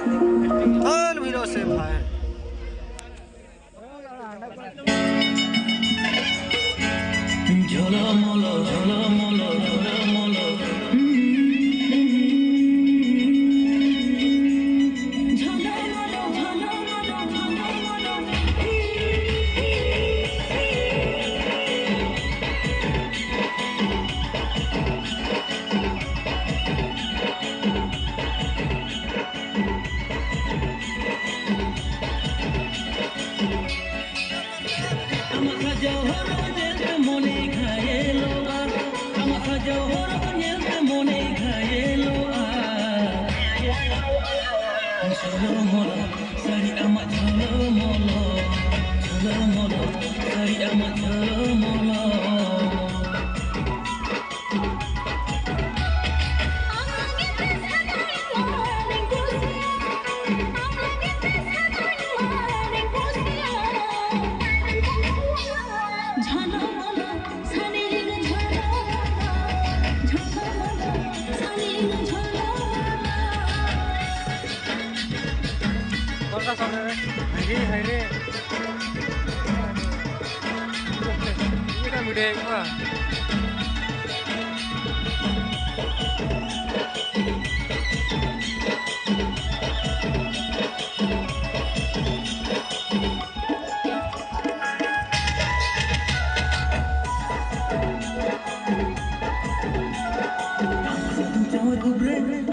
All we know say fire. ঝলমল ঝলমল ঝলমল আমাকে জহর যেতে মনে খায়েলো আমাকে জহর যেতে মনে খায়েলো ঝলমল সারি আমার ঝলমল ঝলমল সারি আমার ঝলমল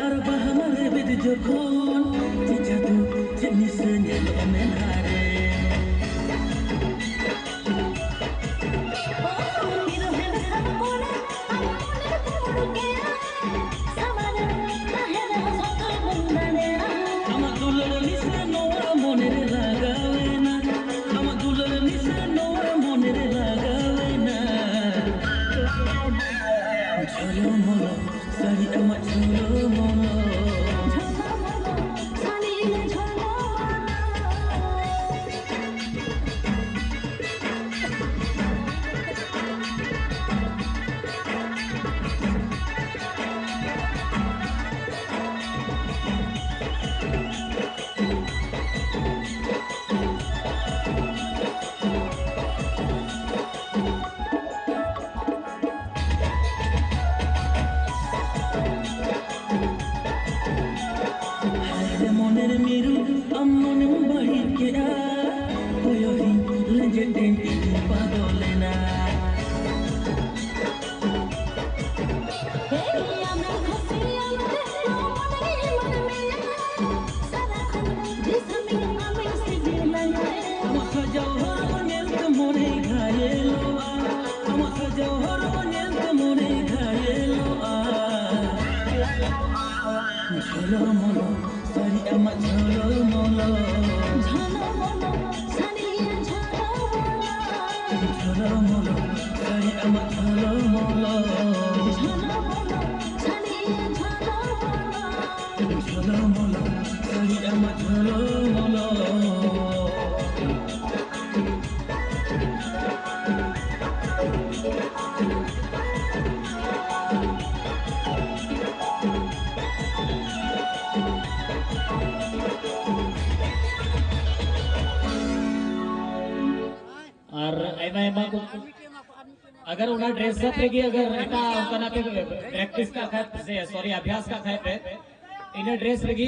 আর বাহামারে বেদ যখন জাদু জিনিস নিল মেনারে আমার দুলার নিশে নোয়া মনের লাগাবে না আমার দুলার নিশে নোয়া মনের লাগাবে না ঝলমল সারি আমার ঝলমল মনের মেরু আমনে বাড়ি কে ওয়রি লেজেন্ড পাগলে না আমাকে জহর বনেলতে মনে ঘায়েলো আমাকে জহর বনেলতে মনে ঘায়েলো ঝলমল সারি আমার ঝলমল ঝলমল সারি আমার ঝলমল ঝলমল সারি আমার ঝলমল और ऐमा को अगर उन्हें ड्रेस अप रहेगी अगर एटा उनका ना पे प्रैक्टिस का खाए सॉरी अभ्यास का खाए पे इन्हें ड्रेस रहेगी